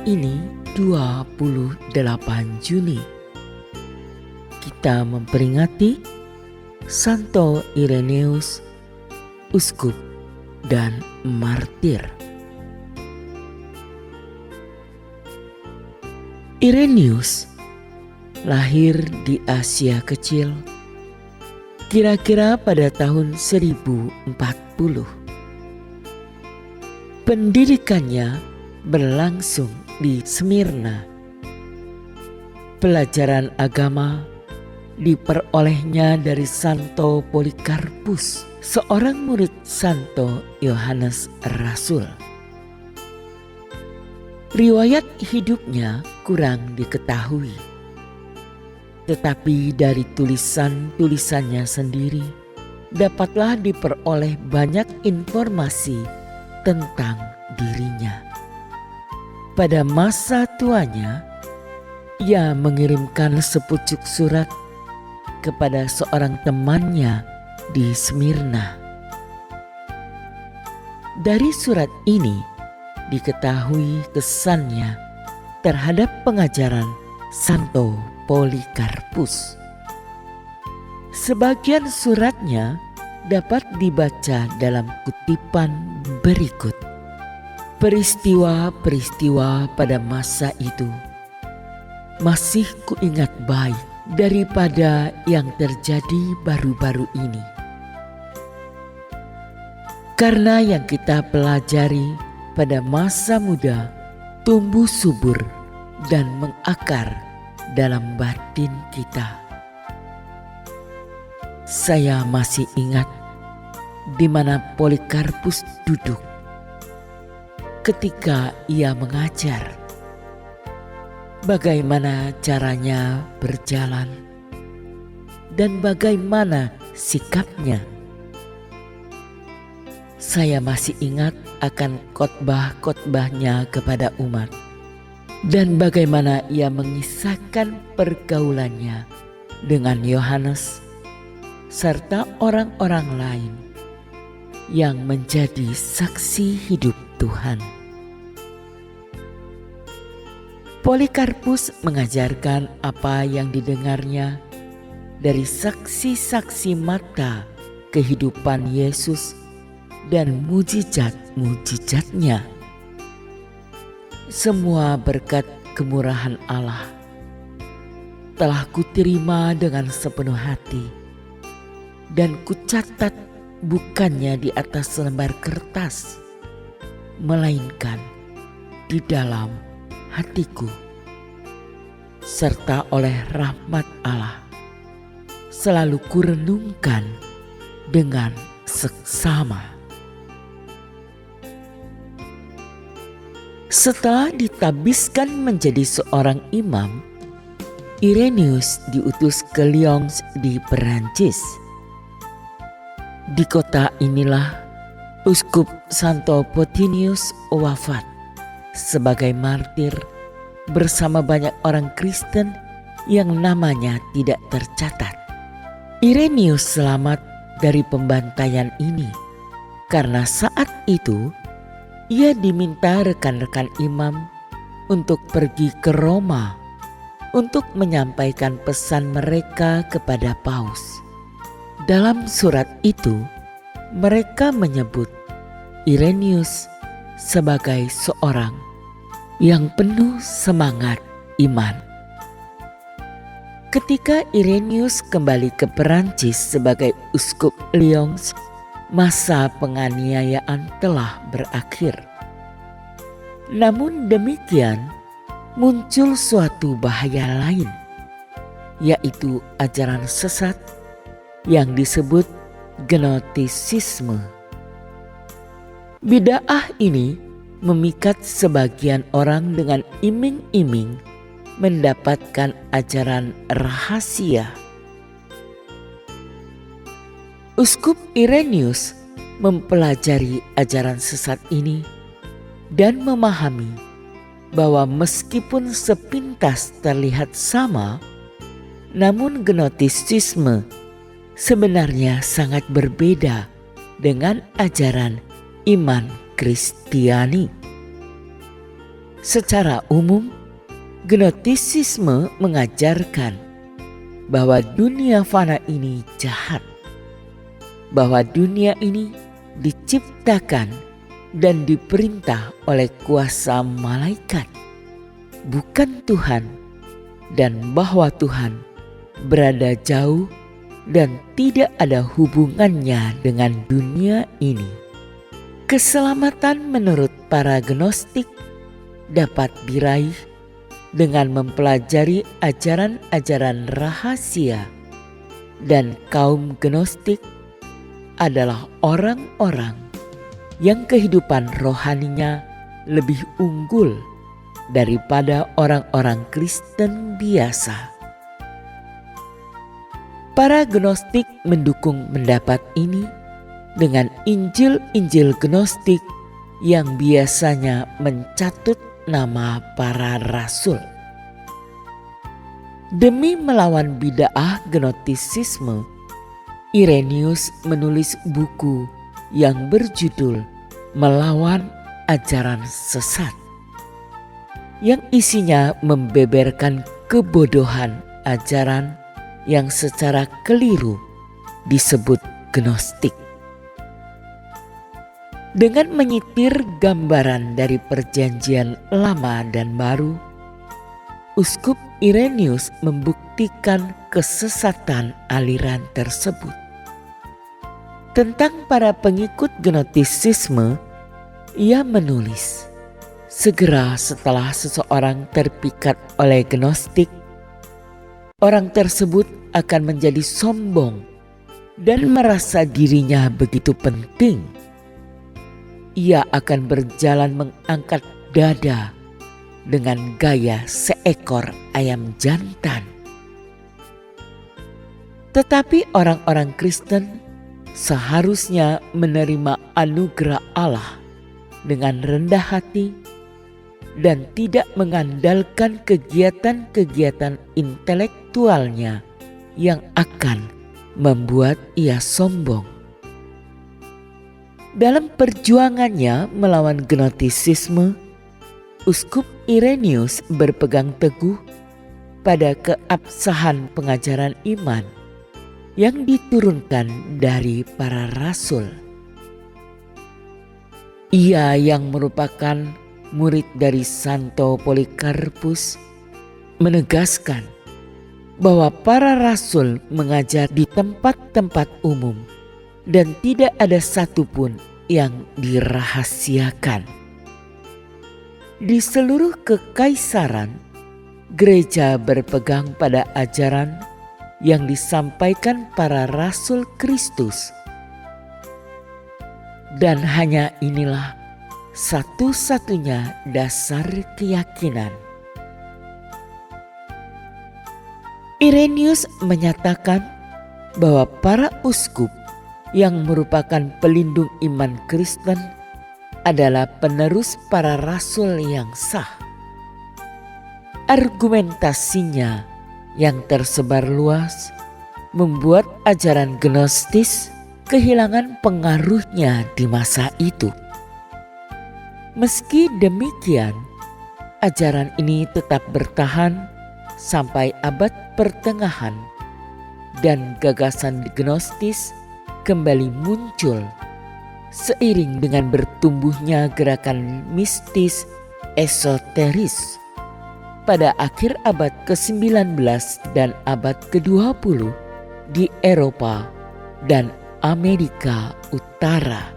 ini 28 Juni. Kita memperingati Santo Ireneus, uskup dan martir. Ireneus lahir di Asia Kecil kira-kira pada tahun 1040. Pendidikannya berlangsung di Smyrna. Pelajaran agama diperolehnya dari Santo Polikarpus, seorang murid Santo Yohanes Rasul. Riwayat hidupnya kurang diketahui, tetapi dari tulisan-tulisannya sendiri dapatlah diperoleh banyak informasi tentang dirinya. Pada masa tuanya, ia mengirimkan sepucuk surat kepada seorang temannya di Smyrna. Dari surat ini diketahui kesannya terhadap pengajaran Santo Polikarpus. Sebagian suratnya dapat dibaca dalam kutipan berikut. Peristiwa-peristiwa pada masa itu masih kuingat baik daripada yang terjadi baru-baru ini. Karena yang kita pelajari pada masa muda tumbuh subur dan mengakar dalam batin kita. Saya masih ingat di mana Polikarpus duduk ketika ia mengajar, bagaimana caranya berjalan dan bagaimana sikapnya. Saya masih ingat akan khotbah-khotbahnya kepada umat dan bagaimana ia mengisahkan pergaulannya dengan Yohanes serta orang-orang lain yang menjadi saksi hidup Tuhan. Polikarpus mengajarkan apa yang didengarnya dari saksi-saksi mata kehidupan Yesus dan mujizat-mujizatnya. Semua berkat kemurahan Allah telah kuterima dengan sepenuh hati dan kucatat bukannya di atas selembar kertas, melainkan di dalam hatiku, serta oleh rahmat Allah selalu kurenungkan dengan seksama. Setelah ditabiskan menjadi seorang imam, Ireneus diutus ke Lyons di Perancis. Di kota inilah Uskup Santo Potinius wafat sebagai martir bersama banyak orang Kristen yang namanya tidak tercatat. Ireneus selamat dari pembantaian ini karena saat itu ia diminta rekan-rekan imam untuk pergi ke Roma untuk menyampaikan pesan mereka kepada Paus. Dalam surat itu, mereka menyebut Ireneus sebagai seorang yang penuh semangat iman. Ketika Ireneus kembali ke Perancis sebagai uskup Lyons, masa penganiayaan telah berakhir. Namun demikian, muncul suatu bahaya lain, yaitu ajaran sesat yang disebut gnostisisme. Bid'ah ini memikat sebagian orang dengan iming-iming mendapatkan ajaran rahasia. Uskup Ireneus mempelajari ajaran sesat ini dan memahami bahwa meskipun sepintas terlihat sama, namun gnostisisme sebenarnya sangat berbeda dengan ajaran iman Kristiani. Secara umum, gnostisisme mengajarkan bahwa dunia fana ini jahat, bahwa dunia ini diciptakan dan diperintah oleh kuasa malaikat, bukan Tuhan, dan bahwa Tuhan berada jauh dan tidak ada hubungannya dengan dunia ini. Keselamatan menurut para gnostik dapat diraih dengan mempelajari ajaran-ajaran rahasia, dan kaum gnostik adalah orang-orang yang kehidupan rohaninya lebih unggul daripada orang-orang Kristen biasa. Para gnostik mendukung pendapat ini dengan Injil-Injil gnostik yang biasanya mencatut nama para rasul. Demi melawan bid'ah gnostisisme, Irenaeus menulis buku yang berjudul Melawan Ajaran Sesat, yang isinya membeberkan kebodohan ajaran yang secara keliru disebut gnostik. Dengan menyitir gambaran dari Perjanjian Lama dan Baru, Uskup Irenaeus membuktikan kesesatan aliran tersebut. Tentang para pengikut gnostisisme, ia menulis, segera setelah seseorang terpikat oleh gnostik, orang tersebut akan menjadi sombong dan merasa dirinya begitu penting. Ia akan berjalan mengangkat dada dengan gaya seekor ayam jantan. Tetapi orang-orang Kristen seharusnya menerima anugerah Allah dengan rendah hati dan tidak mengandalkan kegiatan-kegiatan intelektualnya yang akan membuat ia sombong. Dalam perjuangannya melawan gnostisisme, Uskup Irenaeus berpegang teguh pada keabsahan pengajaran iman yang diturunkan dari para rasul. Ia yang merupakan murid dari Santo Polikarpus menegaskan bahwa para rasul mengajar di tempat-tempat umum dan tidak ada satupun yang dirahasiakan. Di seluruh kekaisaran, gereja berpegang pada ajaran yang disampaikan para rasul Kristus. Dan hanya inilah satu-satunya dasar keyakinan. Irenaeus menyatakan bahwa para uskup yang merupakan pelindung iman Kristen adalah penerus para rasul yang sah. Argumentasinya yang tersebar luas membuat ajaran gnostis kehilangan pengaruhnya di masa itu. Meski demikian, ajaran ini tetap bertahan sampai abad pertengahan dan gagasan gnostis kembali muncul seiring dengan bertumbuhnya gerakan mistis esoteris pada akhir abad ke-19 dan abad ke-20 di Eropa dan Amerika Utara.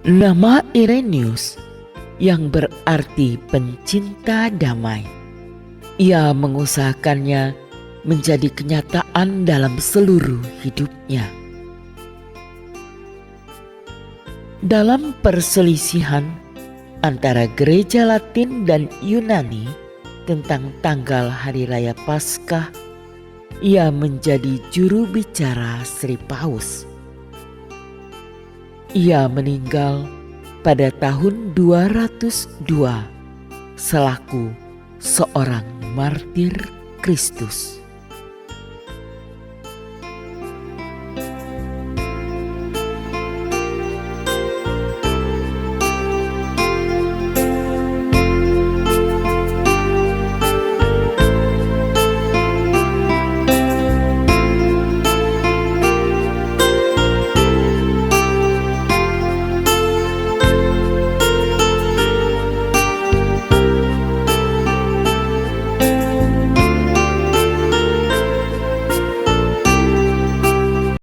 Nama Irenaeus yang berarti pencinta damai, ia mengusahakannya menjadi kenyataan dalam seluruh hidupnya. Dalam perselisihan antara gereja Latin dan Yunani tentang tanggal hari raya Paskah, ia menjadi juru bicara Sri Paus. Ia meninggal pada tahun 202 selaku seorang martir Kristus.